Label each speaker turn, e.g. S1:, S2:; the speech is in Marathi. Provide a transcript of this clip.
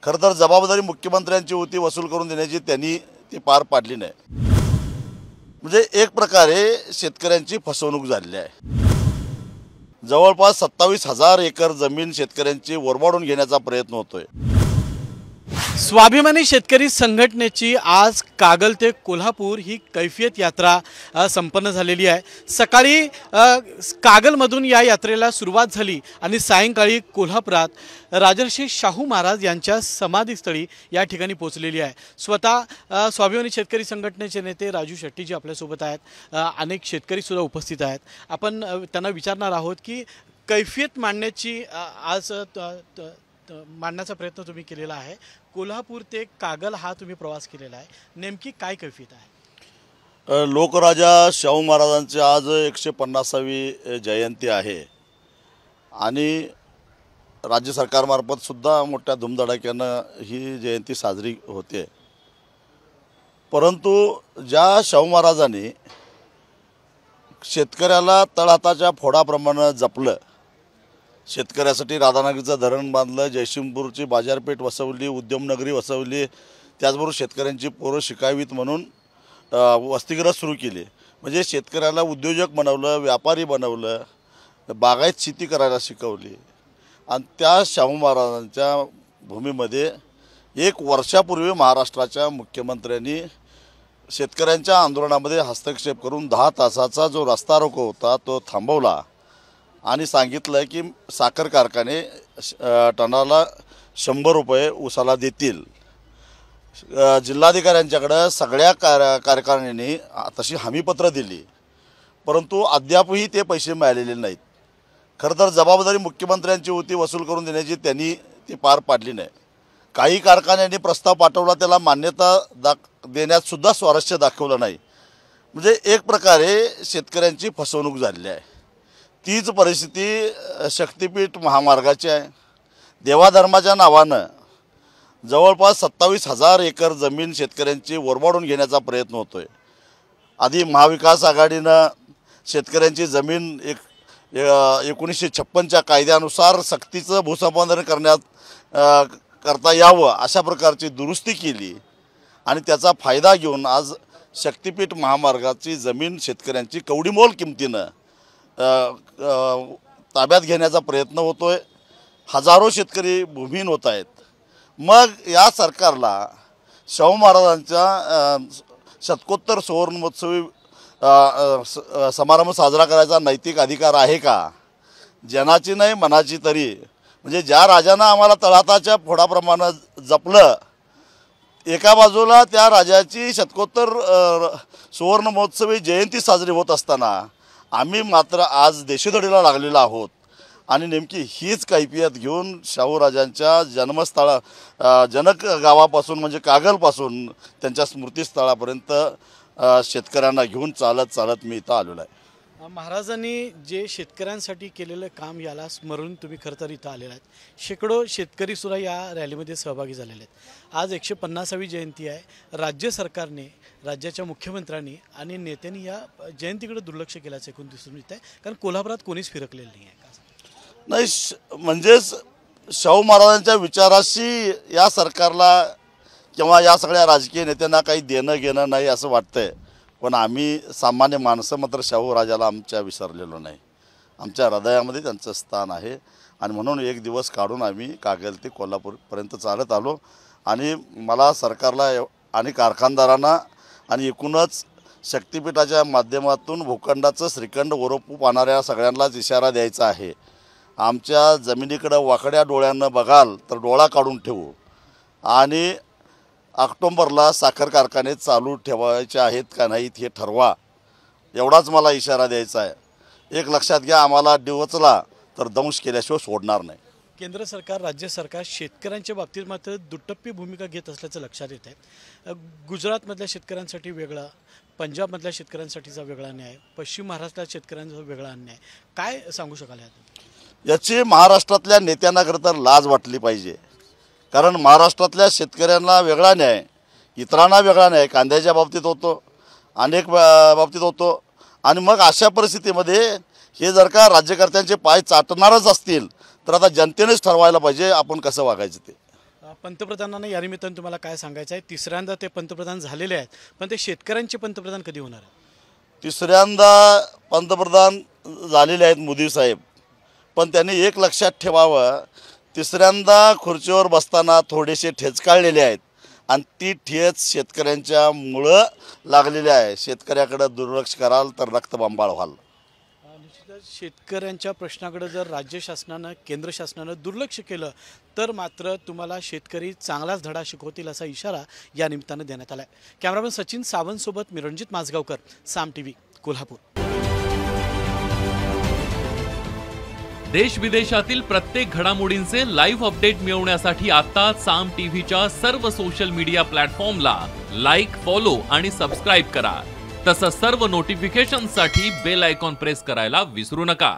S1: खरं तर जबाबदारी मुख्यमंत्र्यांची होती वसूल करून देण्याची, त्यांनी ती पार पाडली नाही। म्हणजे एक प्रकारे शेतकऱ्यांची फसवणूक झालेली आहे। जवळपास 27,000 एकर जमीन शेतकऱ्यांची वरबाडून घेण्याचा प्रयत्न होतोय।
S2: स्वाभिमानी शेतकरी संघटनेची आज कागल ते कोल्हापूर ही कैफियत यात्रा संपन्न झालेली आहे। सकाळी कागलमधून या यात्रेला सुरुवात झाली आणि सायंकाळी कोल्हापुरात राजर्षी शाहू महाराज यांच्या समाधीस्थळी या ठिकाणी पोहोचलेली आहे। स्वतः स्वाभिमानी शेतकरी संघटनेचे नेते राजू शेट्टी जी आपल्यासोबत आहेत, अनेक शेतकरी सुद्धा उपस्थित आहेत। आपण त्यांना विचारणार आहोत की कैफियत मांडण्याची आज मांडण्याचा प्रयत्न तुम्ही केलेला आहे। कोल्हापूर ते कागल हा तुम्ही प्रवास केलेला आहे, नेमकी काय कैफियत आहे?
S1: लोकराजा शाहू महाराजांची आज 150वी जयंती आहे आणि राज्य सरकारमार्फत सुद्धा मोठ्या धुमधडाक्यानं ही जयंती साजरी होते। परंतु ज्या शाहू महाराजांनी शेतकऱ्याला तळहाताच्या फोडाप्रमाणे जपलं, शेतकऱ्यासाठी राधानगरीचं धरण बांधलं, जयसिंगपूरची बाजारपेठ वसवली, उद्यमनगरी वसवली, त्याचबरोबर शेतकऱ्यांची पोरं शिकावीत म्हणून वसतिगृह सुरू केली। म्हणजे शेतकऱ्याला उद्योजक बनवलं, व्यापारी बनवलं, बागायत शेती करायला शिकवली। आणि त्या शाहू महाराजांच्या भूमीमध्ये 1 वर्षापूर्वी महाराष्ट्राच्या मुख्यमंत्र्यांनी शेतकऱ्यांच्या आंदोलनामध्ये हस्तक्षेप करून 10 तासाचा जो रस्ता रोको होता तो थांबवला आणि सांगितलं की साखर कारखाने टनाला 100 रुपये उसाला देतील। जिल्हाधिकाऱ्यांच्याकडे सगळ्या कारखान्यांनी तशी हमीपत्र दिली, परंतु अद्यापही ते पैसे मिळालेले नाहीत। खरं तर जबाबदारी मुख्यमंत्र्यांची होती वसूल करून देण्याची, त्यांनी ती पार पाडली नाही। काही कारखान्यांनी प्रस्ताव पाठवला, त्याला मान्यता देण्यात सुद्धा स्वारस्य दाखवलं नाही। म्हणजे एक प्रकारे शेतकऱ्यांची फसवणूक झालेली आहे। तीच परिस्थिती शक्तिपीठ महामार्गाची आहे। देवाधर्माच्या नावानं जवळपास 27,000 एकर जमीन शेतकऱ्यांची वरबाडून घेण्याचा प्रयत्न होतोय। आधी महाविकास आघाडीनं शेतकऱ्यांची जमीन 1956च्या कायद्यानुसार सक्तीचं भूसंपादन करता यावं अशा प्रकारची दुरुस्ती केली आणि त्याचा फायदा घेऊन आज शक्तिपीठ महामार्गाची जमीन शेतकऱ्यांची कवडीमोल किमतीनं ताब्यात घेण्याचा प्रयत्न होतोय। हजारो शेतकरी भूमिहीन होत आहेत। मग या सरकारला शाहू महाराजांच्या शतकोत्तर सुवर्णमहोत्सवी समारंभ साजरा करायचा नैतिक अधिकार आहे का? जनाची नाही मनाची तरी। म्हणजे ज्या राजानं आम्हाला तळहाताच्या फोडाप्रमाणे जपलं, एका बाजूला त्या राजाची शतकोत्तर सुवर्णमहोत्सवी जयंती साजरी होत असताना आम्ही मात्र आज देशोधडीला लागलेलो आहोत। आणि नेमकी हीच कैफियत घेऊन शाहूराजांच्या जनक गावापासून म्हणजे कागलपासून त्यांच्या स्मृतीस्थळापर्यंत शेतकऱ्यांना घेऊन चालत मी इथं आलेलो आहे।
S2: महाराजांनी जे शेतकऱ्यांसाठी केलेलं काम याला स्मरून तुम्ही खरं तर इथं आलेला आहेत। शेकडो शेतकरी सुद्धा या रॅलीमध्ये सहभागी झालेले आहेत। आज 150वी जयंती आहे। राज्य सरकारने, राज्याच्या मुख्यमंत्र्यांनी आणि नेत्यांनी या जयंतीकडे दुर्लक्ष केल्याचं एकूण दिसून येत आहे, कारण कोल्हापुरात कोणीच फिरकलेलं नाही आहे।
S1: नाही, म्हणजेच शाहू महाराजांच्या विचाराशी या सरकारला किंवा या सगळ्या राजकीय नेत्यांना काही देणं घेणं नाही असं वाटतंय। पण आम्ही सामान्य माणसं मात्र शाहू राजाला आमच्या विसरलेलो नाही। आमच्या हृदयामध्ये त्यांचं स्थान आहे आणि म्हणून एक दिवस काढून आम्ही कागल ते कोल्हापूरपर्यंत चालत आलो। आणि मला सरकारला आणि कारखानदारांना आणि एकूणच शक्तिपीठाच्या माध्यमातून भूखंडाचं श्रीखंड ओरोपू पाहणाऱ्या सगळ्यांनाच इशारा द्यायचा आहे। आमच्या जमिनीकडे वाकड्या डोळ्यानं बघाल तर डोळा काढून ठेवू आणि ऑक्टोबरला साखर कारखाने चालू ठेवायचे आहेत का नाहीत हे ठरवा, एवढाच मला इशारा द्यायचा आहे। एक लक्षात घ्या, आम्हाला डिवचला तर दंश केल्याशिवाय सोडणार नाही।
S2: केंद्र सरकार, राज्य सरकार शेतकऱ्यांच्या बाबतीत मात्र दुटप्पी भूमिका घेत असल्याचं लक्षात येत आहे। गुजरातमधल्या शेतकऱ्यांसाठी वेगळा, पंजाबमधल्या शेतकऱ्यांसाठीचा वेगळा न्याय, पश्चिम महाराष्ट्रात शेतकऱ्यांचा वेगळा अन्याय, काय सांगू शकाल
S1: याची महाराष्ट्रातल्या नेत्यांना खरं तर लाज वाटली पाहिजे। कारण महाराष्ट्रातल्या शेतकऱ्यांना वेगळा न्याय, इतरांना वेगळा न्याय कांद्याच्या बाबतीत होतो, अनेक बाबतीत होतो। आणि मग अशा परिस्थितीमध्ये हे जर का राज्यकर्त्यांचे पाय चाटणारच असतील तर आता जनतेनेच ठरवायला पाहिजे आपण कसं वागायचं ते।
S2: पंतप्रधानांना या निमित्तानं तुम्हाला काय सांगायचं आहे? तिसऱ्यांदा ते पंतप्रधान झालेले आहेत, पण ते शेतकऱ्यांचे पंतप्रधान कधी होणार आहे?
S1: तिसऱ्यांदा पंतप्रधान झालेले आहेत मोदी साहेब, पण त्यांनी एक लक्षात ठेवावं, तिसऱ्यांदा खुर्चीवर बसताना थोडेसे ठेचकाळलेले आहेत आणि ती ठेच शेतकऱ्यांच्या मुळं लागलेली आहे. शेतकऱ्याकडे दुर्लक्ष कराल तर रक्तबंबाळ व्हाल.
S2: निश्चितच शेतकऱ्यांच्या प्रश्नाकडे जर राज्य शासनानं केंद्र शासनानं दुर्लक्ष केलं तर मात्र तुम्हाला शेतकरी चांगलाच धडा शिकवतील असा इशारा या निमित्तानं देण्यात आला आहे. कॅमेरामन सचिन सावंतसोबत मी रणजित माझगावकर, साम TV, कोल्हापूर.
S3: देश विदेशातील प्रत्येक घडामोडींचे लाईव्ह अपडेट मिळवण्यासाठी आता साम टीव्हीच्या सर्व सोशल मीडिया प्लॅटफॉर्मला लाईक, फॉलो आणि सबस्क्राईब करा. तसंच सर्व नोटिफिकेशनसाठी बेल आयकॉन प्रेस करायला विसरू नका.